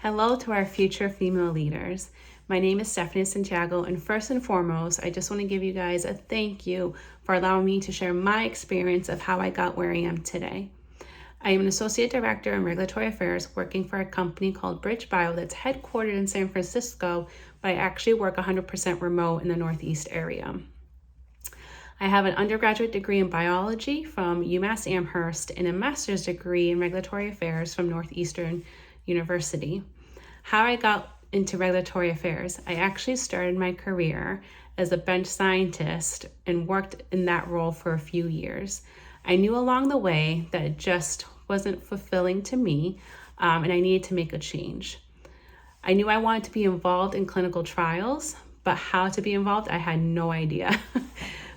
Hello to our future female leaders. My name is Santiago, and first and foremost, I just want to give you guys a thank you for allowing me to share my experience of how I got where I am today. I am an associate director in regulatory affairs working for a company called Bridge Bio that's headquartered in San Francisco, but I actually work 100% remote in the Northeast area. I have an undergraduate degree in biology from UMass Amherst and a master's degree in regulatory affairs from Northeastern University. How I got into regulatory affairs, I actually started my career as a bench scientist and worked in that role for a few years. I knew along the way that it just wasn't fulfilling to me, and I needed to make a change. I knew I wanted to be involved in clinical trials, but how to be involved, I had no idea.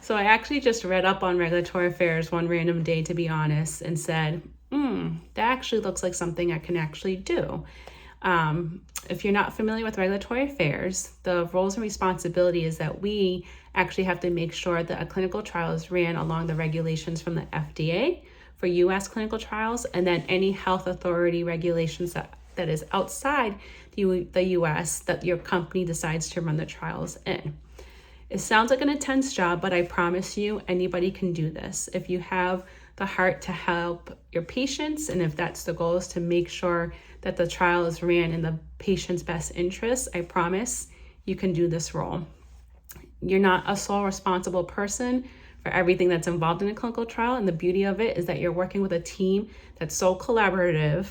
So I actually just read up on regulatory affairs one random day, to be honest, and said, that actually looks like something I can actually do. If you're not familiar with regulatory affairs, the roles and responsibility is that we actually have to make sure that a clinical trial is ran along the regulations from the FDA for U.S. clinical trials, and then any health authority regulations that is outside the U.S. that your company decides to run the trials in. It sounds like an intense job, but I promise you, anybody can do this. If you have the heart to help your patients, and if that's the goal, is to make sure that the trial is ran in the patient's best interest, I promise you can do this role. You're not a sole responsible person for everything that's involved in a clinical trial, and the beauty of it is that you're working with a team that's so collaborative,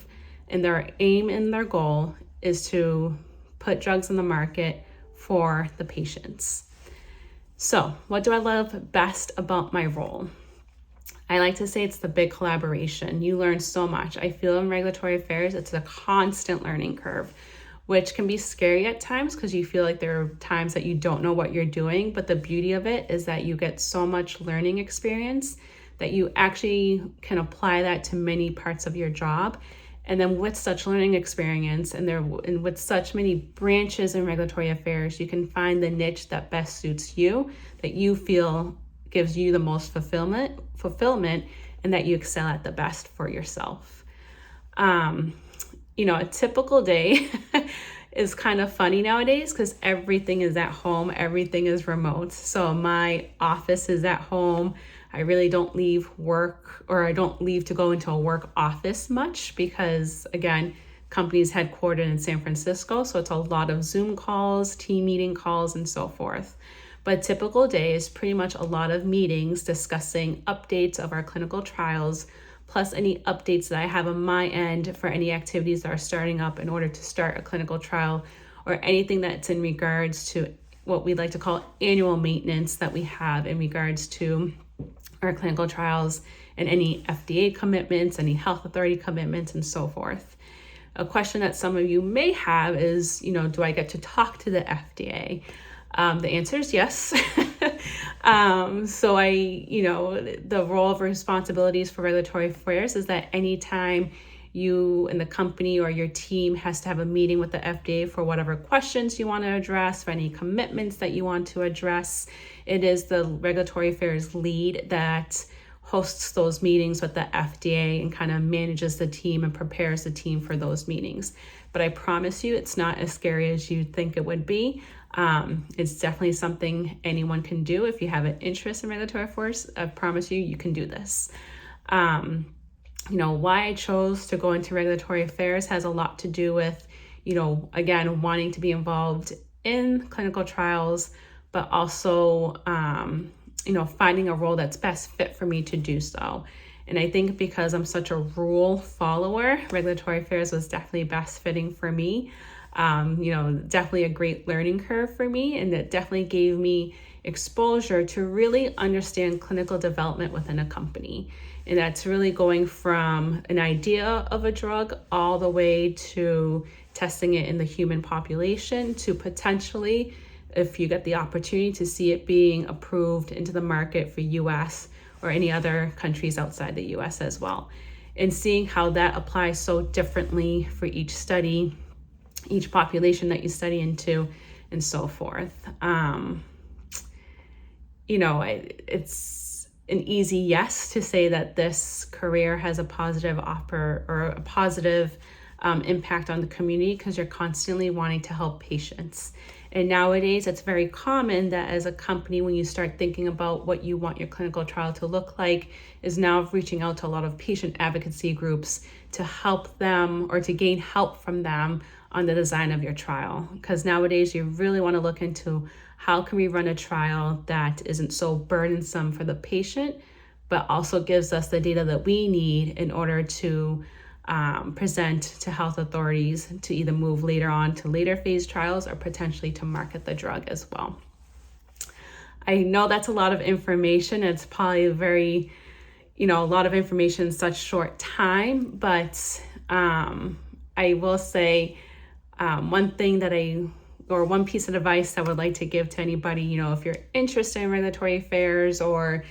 and their aim and their goal is to put drugs in the market for the patients. So, what do I love best about my role? I like to say it's the big collaboration. You learn so much. I feel in regulatory affairs, it's a constant learning curve, which can be scary at times because you feel like there are times that you don't know what you're doing. But the beauty of it is that you get so much learning experience that you actually can apply that to many parts of your job. And then with such learning experience and with such many branches in regulatory affairs, you can find the niche that best suits you, that you feel gives you the most fulfillment, and that you excel at the best for yourself. A typical day is kind of funny nowadays because everything is at home, everything is remote. So my office is at home. I really don't leave work, or I don't leave to go into a work office much because, again, company's headquartered in San Francisco. So it's a lot of Zoom calls, team meeting calls, and so forth. But a typical day is pretty much a lot of meetings discussing updates of our clinical trials, plus any updates that I have on my end for any activities that are starting up in order to start a clinical trial, or anything that's in regards to what we like to call annual maintenance that we have in regards to our clinical trials, and any FDA commitments, any health authority commitments, and so forth. A question that some of you may have is, do I get to talk to the FDA? The answer is yes. So the role of responsibilities for regulatory affairs is that anytime you and the company or your team has to have a meeting with the FDA for whatever questions you want to address, for any commitments that you want to address, it is the regulatory affairs lead that hosts those meetings with the FDA and kind of manages the team and prepares the team for those meetings. But I promise you, it's not as scary as you think it would be. It's definitely something anyone can do. If you have an interest in regulatory affairs, I promise you can do this. Why I chose to go into regulatory affairs has a lot to do with, again, wanting to be involved in clinical trials, but also, finding a role that's best fit for me to do so. And I think because I'm such a rule follower, regulatory affairs was definitely best fitting for me. Definitely a great learning curve for me, and it definitely gave me exposure to really understand clinical development within a company. And that's really going from an idea of a drug all the way to testing it in the human population to potentially, if you get the opportunity, to see it being approved into the market for US or any other countries outside the US as well. And seeing how that applies so differently for each study, each population that you study into, and so forth. It's an easy yes to say that this career has a positive impact on the community because you're constantly wanting to help patients. And nowadays, it's very common that as a company, when you start thinking about what you want your clinical trial to look like, is now reaching out to a lot of patient advocacy groups to help them or to gain help from them on the design of your trial. Because nowadays, you really want to look into how can we run a trial that isn't so burdensome for the patient, but also gives us the data that we need in order to present to health authorities to either move later on to later phase trials or potentially to market the drug as well. I know that's a lot of information. It's probably a lot of information in such short time, but I will say one piece of advice I would like to give to anybody, if you're interested in regulatory affairs or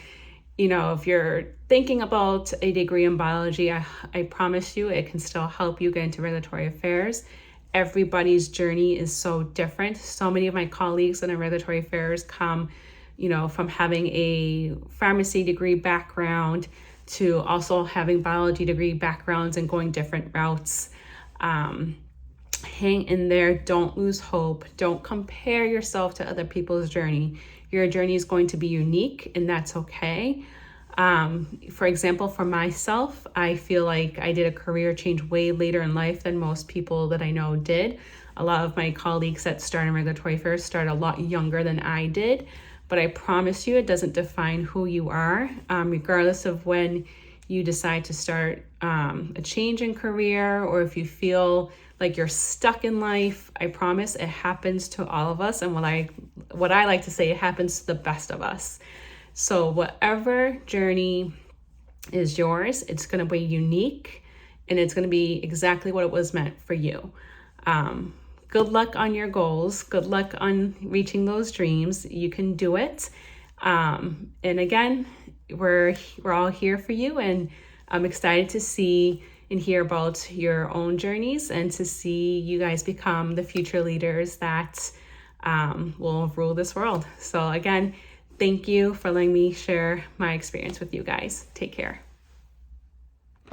if you're thinking about a degree in biology, I promise you it can still help you get into regulatory affairs. Everybody's journey is so different. So many of my colleagues in regulatory affairs come, from having a pharmacy degree background to also having biology degree backgrounds and going different routes. Hang in there. Don't lose hope. Don't compare yourself to other people's journey. Your journey is going to be unique, and that's okay. For example, for myself, I feel like I did a career change way later in life than most people that I know did. A lot of my colleagues that start in regulatory affairs started a lot younger than I did, but I promise you it doesn't define who you are, regardless of when you decide to start a change in career, or if you feel like you're stuck in life. I promise it happens to all of us. And what I like to say, it happens to the best of us. So whatever journey is yours, it's going to be unique and it's going to be exactly what it was meant for you. Good luck on your goals. Good luck on reaching those dreams. You can do it. And again, we're all here for you, and I'm excited to see and hear about your own journeys and to see you guys become the future leaders that will rule this world. So again, thank you for letting me share my experience with you guys. Take care.